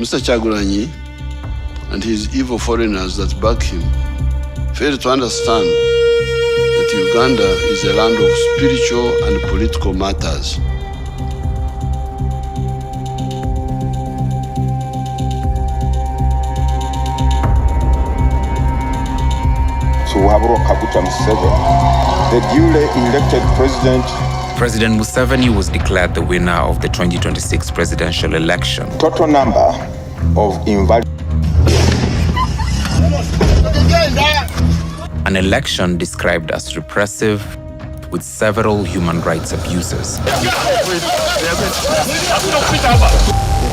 Mr. Kyagulanyi and his evil foreigners that back him fail to understand that Uganda is a land of spiritual and political matters. The duly elected president. President Museveni was declared the winner of the 2026 presidential election. Total number of invalid. An election described as repressive with several human rights abuses. The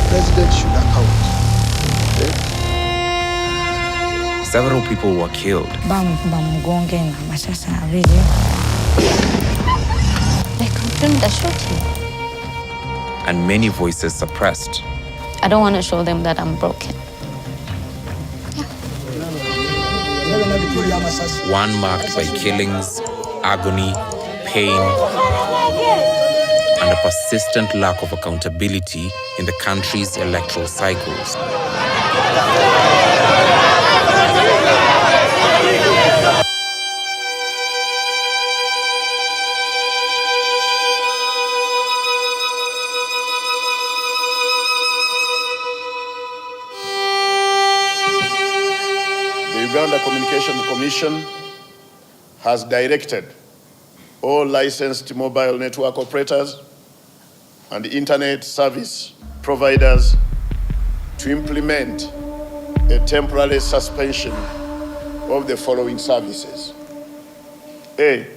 president should account. Several people were killed. They confirmed the shooting. And many voices suppressed. I don't want to show them that I'm broken. One marked by killings, agony, pain, and a persistent lack of accountability in the country's electoral cycles. The Uganda Communications Commission has directed all licensed mobile network operators and internet service providers to implement a temporary suspension of the following services. A,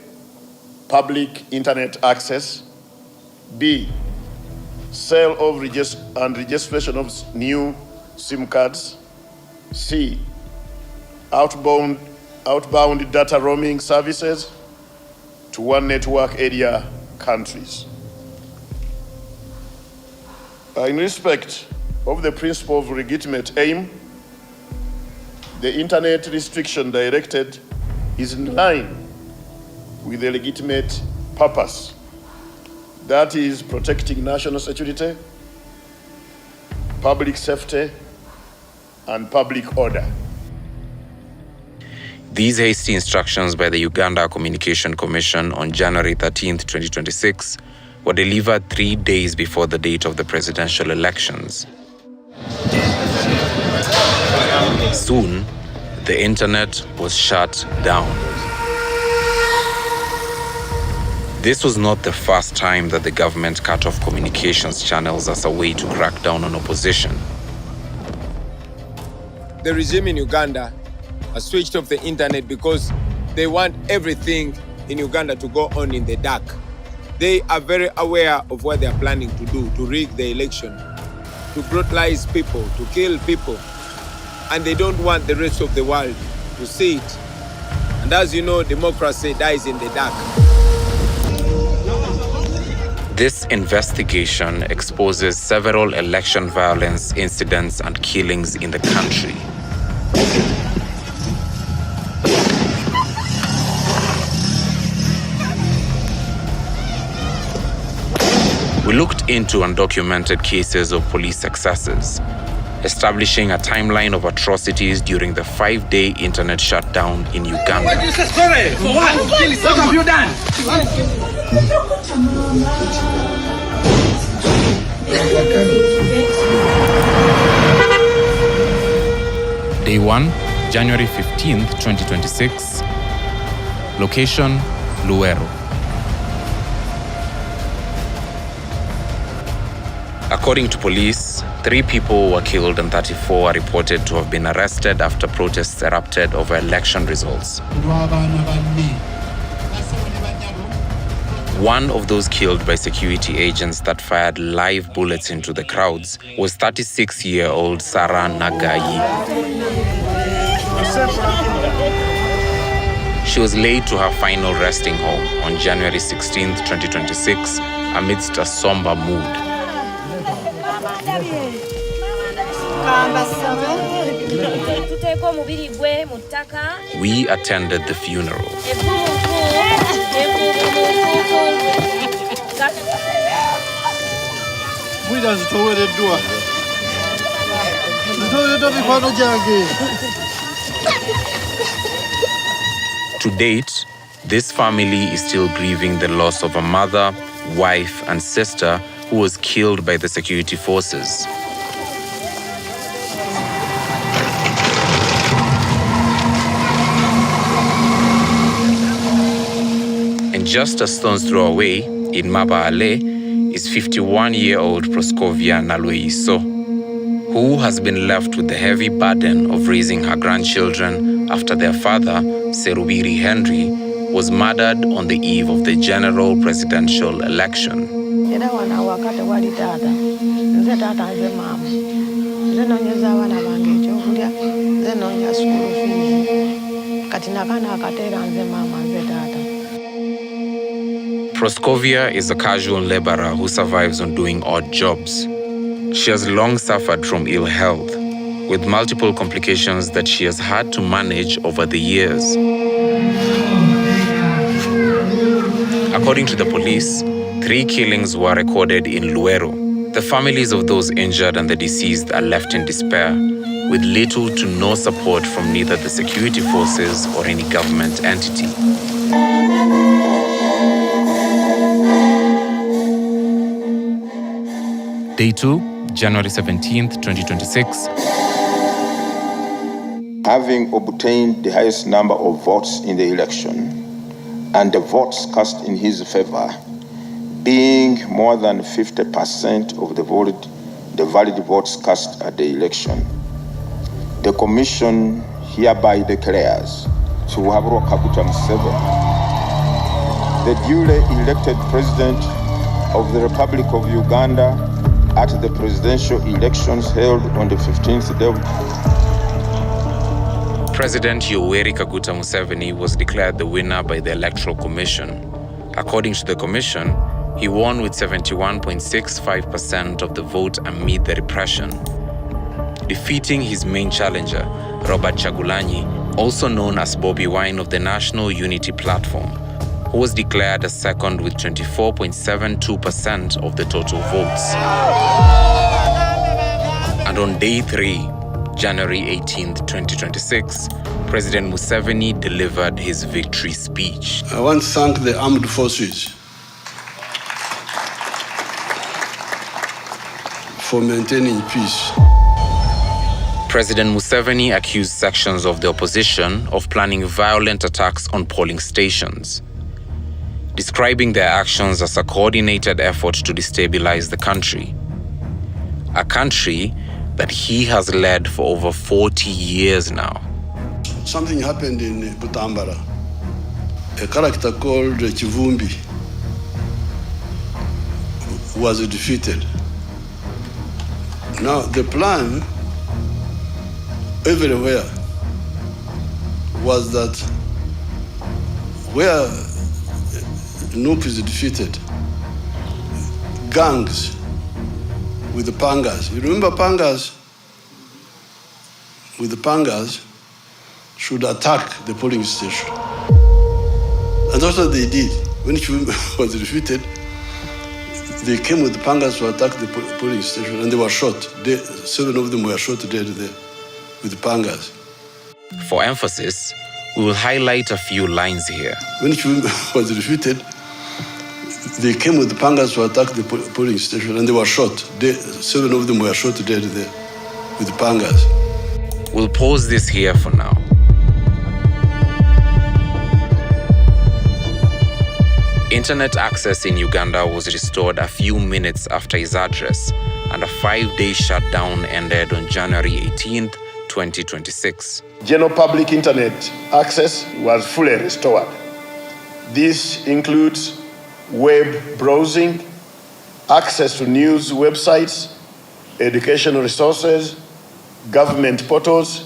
public internet access. B, sale of and registration of new SIM cards. C, outbound data roaming services to one network area countries. In respect of the principle of legitimate aim, the internet restriction directed is in line with the legitimate purpose, that is protecting national security, public safety, and public order. These hasty instructions by the Uganda Communication Commission on January 13, 2026, were delivered 3 days before the date of the presidential elections. Soon, the internet was shut down. This was not the first time that the government cut off communications channels as a way to crack down on opposition. The regime in Uganda has switched off the internet because they want everything in Uganda to go on in the dark. They are very aware of what they are planning to do, to rig the election, to brutalize people, to kill people. And they don't want the rest of the world to see it. And as you know, democracy dies in the dark. This investigation exposes several election violence incidents and killings in the country. We looked into undocumented cases of police excesses, establishing a timeline of atrocities during the 5-day internet shutdown in Uganda. What is the story? For what? What have you done? Day 1, January 15th, 2026. Location, Luero. According to police, 3 people were killed and 34 are reported to have been arrested after protests erupted over election results. One of those killed by security agents that fired live bullets into the crowds was 36-year-old Sarah Nagayi. She was laid to her final resting home on January 16, 2026, amidst a somber mood. We attended the funeral. To date, this family is still grieving the loss of a mother, wife, and sister who was killed by the security forces. And just a stone's throw away, in Mabale, is 51-year-old Proskovia Nalweiso, who has been left with the heavy burden of raising her grandchildren after their father, Serubiri Henry, was murdered on the eve of the general presidential election. Proskovia is a casual laborer who survives on doing odd jobs. She has long suffered from ill health, with multiple complications that she has had to manage over the years. According to the police, 3 killings were recorded in Luero. The families of those injured and the deceased are left in despair, with little to no support from neither the security forces or any government entity. Day 2, January 17th, 2026. Having obtained the highest number of votes in the election, and the votes cast in his favor being more than 50% of the valid votes cast at the election, the Commission hereby declares Chuhabro Kaguta Museveni the duly elected President of the Republic of Uganda at the presidential elections held on the 15th day of President Yoweri Kaguta Museveni was declared the winner by the Electoral Commission. According to the Commission, he won with 71.65% of the vote amid the repression, defeating his main challenger, Robert Chagulanyi, also known as Bobi Wine of the National Unity Platform, who was declared a second with 24.72% of the total votes. And on day 3, January 18th, 2026, President Museveni delivered his victory speech. I want to thank the armed forces for maintaining peace. President Museveni accused sections of the opposition of planning violent attacks on polling stations, describing their actions as a coordinated effort to destabilize the country. A country that he has led for over 40 years now. Something happened in Butambara. A character called Chivumbi was defeated. Now the plan everywhere was that where Nup is defeated, gangs with the pangas. You remember pangas? With the pangas should attack the polling station. And that's what they did. When Chivumbi was defeated, they came with the pangas to attack the polling station and they were shot. 7 of them were shot dead there with the pangas. For emphasis, we will highlight a few lines here. When Chivumbi was defeated, they came with the pangas to attack the polling station and they were shot. 7 of them were shot dead there with the pangas. We'll pause this here for now. Internet access in Uganda was restored a few minutes after his address, and a 5-day shutdown ended on January 18th, 2026. General public internet access was fully restored. This includes web browsing, access to news websites, educational resources, government portals,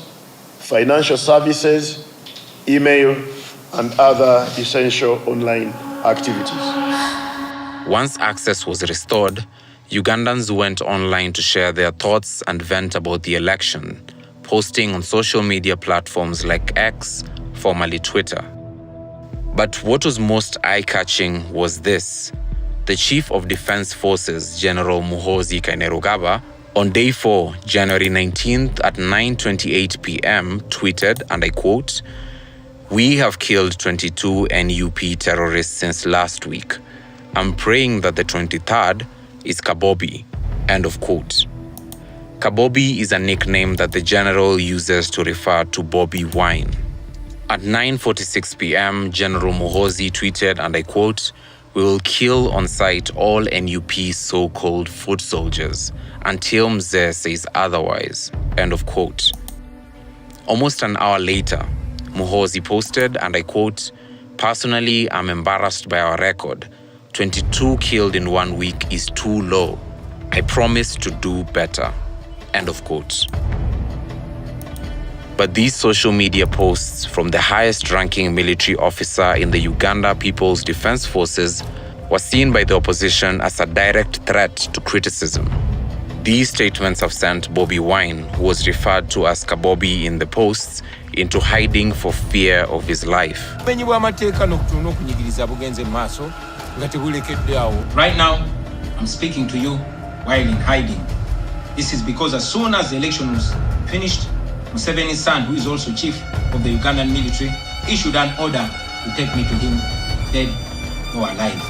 financial services, email, and other essential online activities. Once access was restored, Ugandans went online to share their thoughts and vent about the election, posting on social media platforms like X, formerly Twitter. But what was most eye-catching was this. The Chief of Defense Forces, General Muhoozi Kainerugaba, On day 4, January 19th at 9:28 p.m., tweeted, and I quote, "We have killed 22 NUP terrorists since last week. I'm praying that the 23rd is Kabobi," end of quote. Kabobi is a nickname that the general uses to refer to Bobi Wine. At 9:46 p.m., General Muhoozi tweeted, and I quote, "We will kill on sight all NUP so-called foot soldiers until Mzee says otherwise," end of quote. Almost an hour later, Muhoozi posted, and I quote, "Personally, I'm embarrassed by our record. 22 killed in 1 week is too low. I promise to do better," end of quote. But these social media posts from the highest-ranking military officer in the Uganda People's Defense Forces were seen by the opposition as a direct threat to criticism. These statements have sent Bobi Wine, who was referred to as Kabobi in the posts, into hiding for fear of his life. Right now, I'm speaking to you while in hiding. This is because as soon as the election was finished, Museveni's son, who is also chief of the Ugandan military, issued an order to take me to him, dead or alive.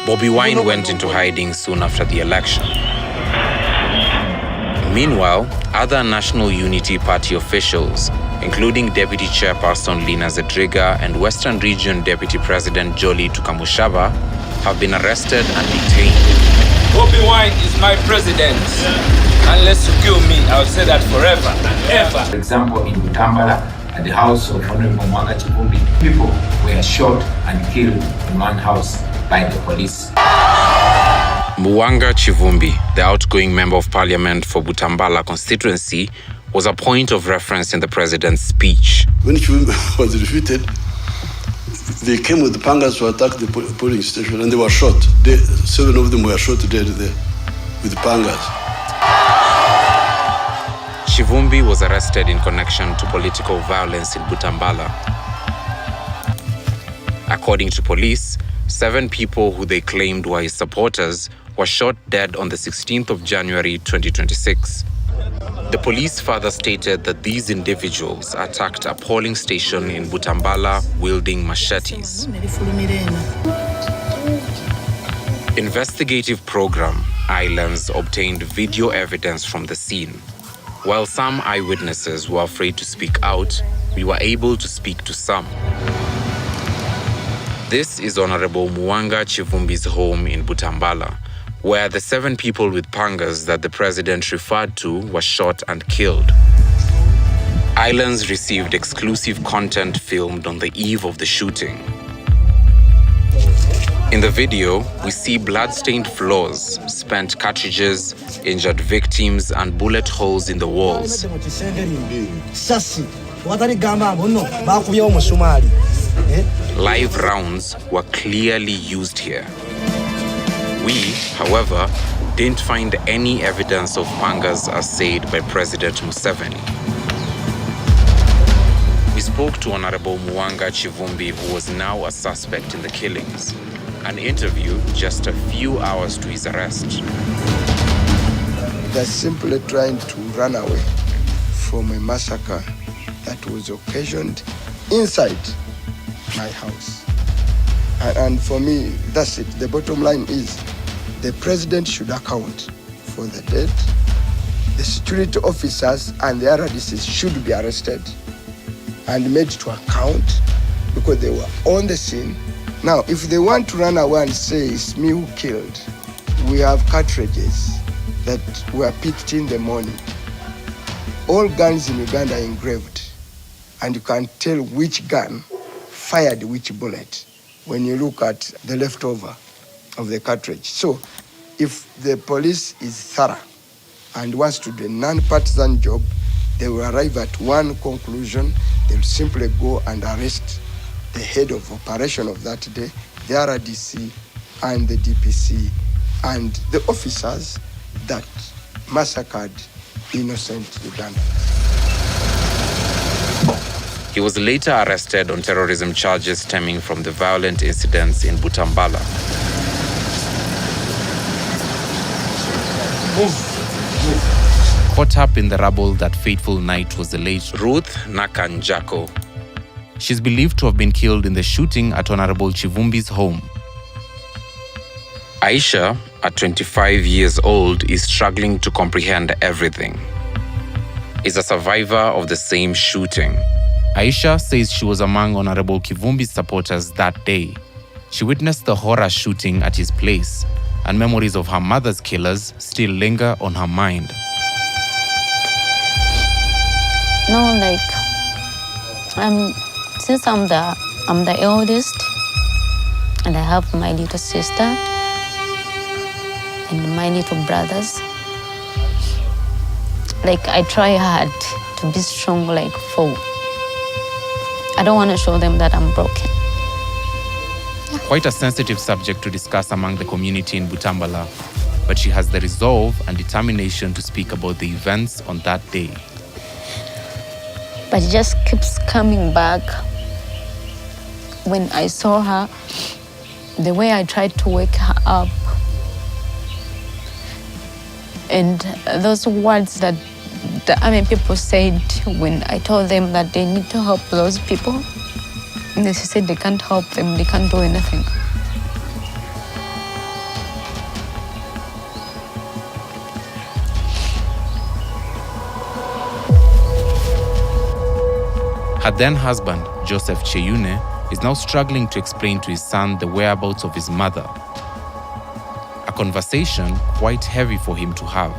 Bobi Wine went into hiding soon after the election. Meanwhile, other National Unity Party officials, including Deputy Chairperson Lina Zedriga and Western Region Deputy President Jolly Tukamushaba, have been arrested and detained. Bobi Wine is my president. Unless you kill me, I'll say that forever and ever. For example, in Butambala, at the house of Honorable Mwanga Chivumbi, people were shot and killed in one house by the police. Mwanga Chivumbi, the outgoing member of parliament for Butambala constituency, was a point of reference in the president's speech. When Chivumbi was defeated, they came with the pangas to attack the polling station and they were shot. 7 of them were shot dead there with the pangas. Chivumbi was arrested in connection to political violence in Butambala. According to police, 7 people who they claimed were his supporters were shot dead on the 16th of January 2026. The police further stated that these individuals attacked a polling station in Butambala wielding machetes. Investigative program Islands obtained video evidence from the scene. While some eyewitnesses were afraid to speak out, we were able to speak to some. This is Honorable Mwanga Chivumbi's home in Butambala, where the 7 people with pangas that the president referred to were shot and killed. Islands received exclusive content filmed on the eve of the shooting. In the video, we see blood-stained floors, spent cartridges, injured victims, and bullet holes in the walls. Live rounds were clearly used here. We, however, didn't find any evidence of pangas as said by President Museveni. We spoke to Honorable Mwanga Chivumbi, who was now a suspect in the killings, an interview just a few hours to his arrest. They're simply trying to run away from a massacre that was occasioned inside my house. And for me, that's it. The bottom line is the president should account for the dead. The security officers and the RDCs should be arrested and made to account because they were on the scene. Now, if they want to run away and say it's me who killed, we have cartridges that were picked in the morning. All guns in Uganda are engraved, and you can tell which gun fired which bullet when you look at the leftover of the cartridge. So if the police is thorough and wants to do a non-partisan job, they will arrive at one conclusion. They'll simply go and arrest the head of operation of that day, the RDC and the DPC and the officers that massacred innocent Ugandans. He was later arrested on terrorism charges stemming from the violent incidents in Butambala. Caught up in the rubble that fateful night was the late Ruth Nakanjako. She's believed to have been killed in the shooting at Honorable Chivumbi's home. Aisha, at 25 years old, is struggling to comprehend everything. Is a survivor of the same shooting. Aisha says she was among Honorable Kivumbi's supporters that day. She witnessed the horror shooting at his place, and memories of her mother's killers still linger on her mind. No, since I'm the eldest, and I have my little sister and my little brothers. I try hard to be strong, I don't want to show them that I'm broken. Quite a sensitive subject to discuss among the community in Butambala, but she has the resolve and determination to speak about the events on that day. But it just keeps coming back. When I saw her, the way I tried to wake her up, and those words that the army people said when I told them that they need to help those people, and they said they can't help them, they can't do anything. Her then husband, Joseph Cheyune, is now struggling to explain to his son the whereabouts of his mother. A conversation quite heavy for him to have.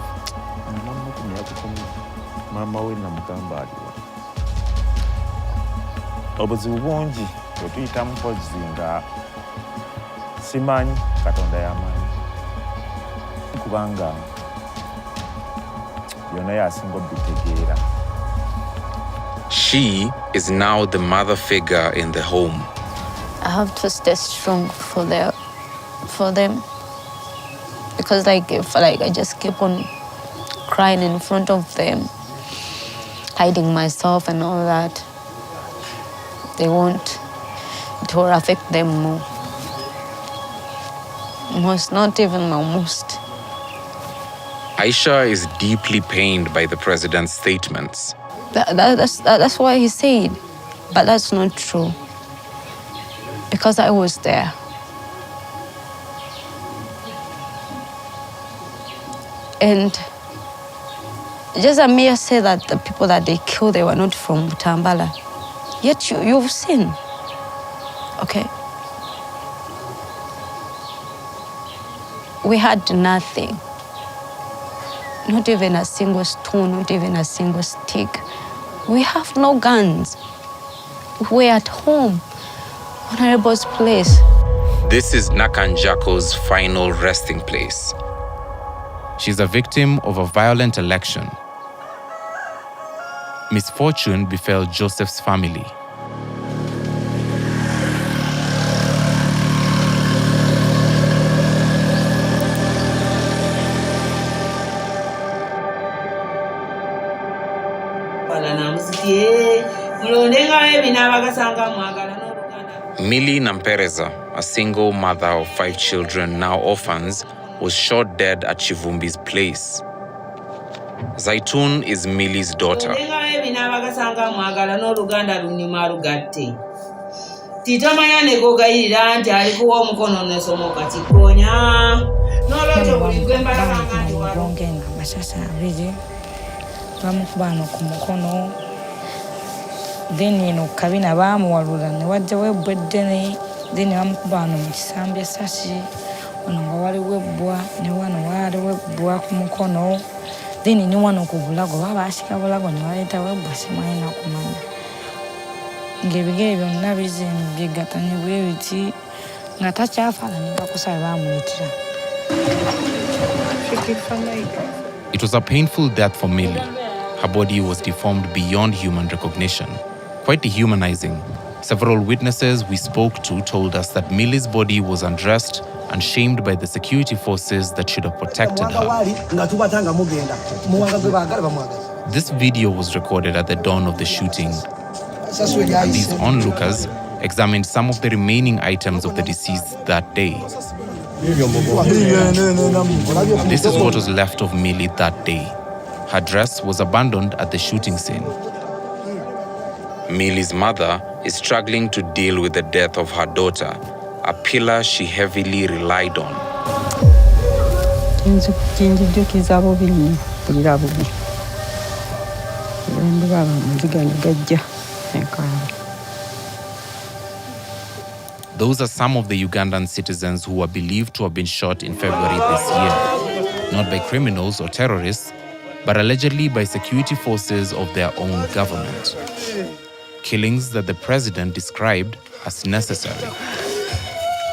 Obuzibu bungi bwetuyita mpozzi nga simanyi Katonda y'amaanyi kubanga byonna y'asinga obitegeera. She is now the mother figure in the home. I have to stay strong for them, because if I just keep on crying in front of them, hiding myself and all that, it will affect them more. Not even most. Aisha is deeply pained by the president's statements. That's why he said, but that's not true. Because I was there. And just Amir said that the people that they killed, they were not from Butambala. Yet you've seen, okay? We had nothing. Not even a single stone, not even a single stick. We have no guns. We're at home, Honorable's place. This is Nakanjako's final resting place. She's a victim of a violent election. Misfortune befell Joseph's family. Millie Nampereza, a single mother of 5 children, now orphans, was shot dead at Chivumbi's place. Zaitun is Millie's daughter. Then kabina bamuwalula ne wajja webbweddene then bamukubano mu kisambi essasi ono nga waliwo ebbwa ne wano waliwo ebbwa ku mukono then ne wano ku bulago baba asika bulago ne waleetawo ebbwa simanyi nakumanya ng'ebigere byonna bigatanye bwe biti nga takyafaanana ne bakusaba bamuleetera. It was a painful death for Millie. Her body was deformed beyond human recognition. Quite dehumanizing. Several witnesses we spoke to told us that Millie's body was undressed and shamed by the security forces that should have protected her. This video was recorded at the dawn of the shooting. And these onlookers examined some of the remaining items of the deceased that day. This is what was left of Millie that day. her dress was abandoned at the shooting scene. Millie's mother is struggling to deal with the death of her daughter, a pillar she heavily relied on. Those are some of the Ugandan citizens who were believed to have been shot in February this year, not by criminals or terrorists, but allegedly by security forces of their own government. Killings that the president described as necessary.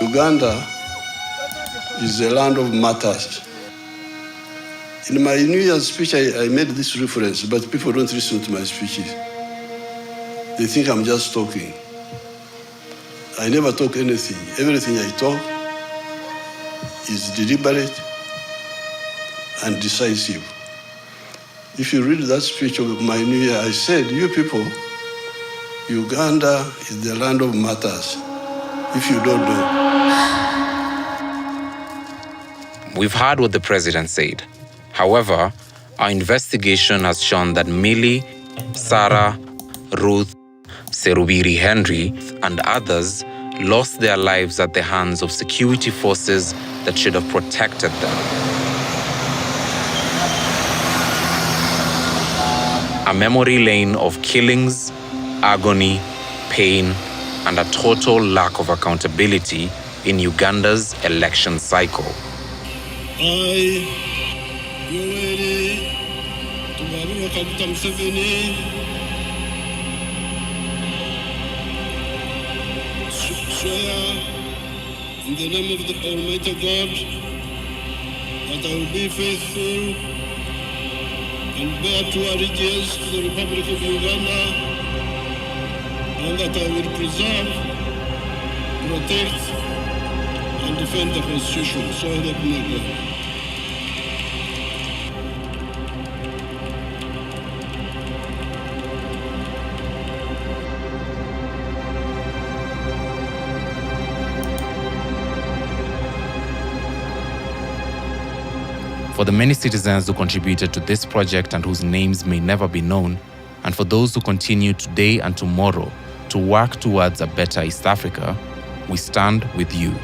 Uganda is a land of martyrs. In my New Year's speech, I made this reference, but people don't listen to my speeches. They think I'm just talking. I never talk anything. Everything I talk is deliberate and decisive. If you read that speech of my New Year, I said, you people, Uganda is the land of martyrs, if you don't know. We've heard what the president said. However, our investigation has shown that Millie, Sarah, Ruth, Serubiri Henry, and others lost their lives at the hands of security forces that should have protected them. A memory lane of killings, agony, pain, and a total lack of accountability in Uganda's election cycle. I, Yoweri Kaguta Museveni, swear in the name of the Almighty God that I will be faithful and bear true allegiance to the Republic of Uganda, and that I will preserve, protect, and defend the Constitution. So help me God. For the many citizens who contributed to this project and whose names may never be known, and for those who continue today and tomorrow to work towards a better East Africa, we stand with you.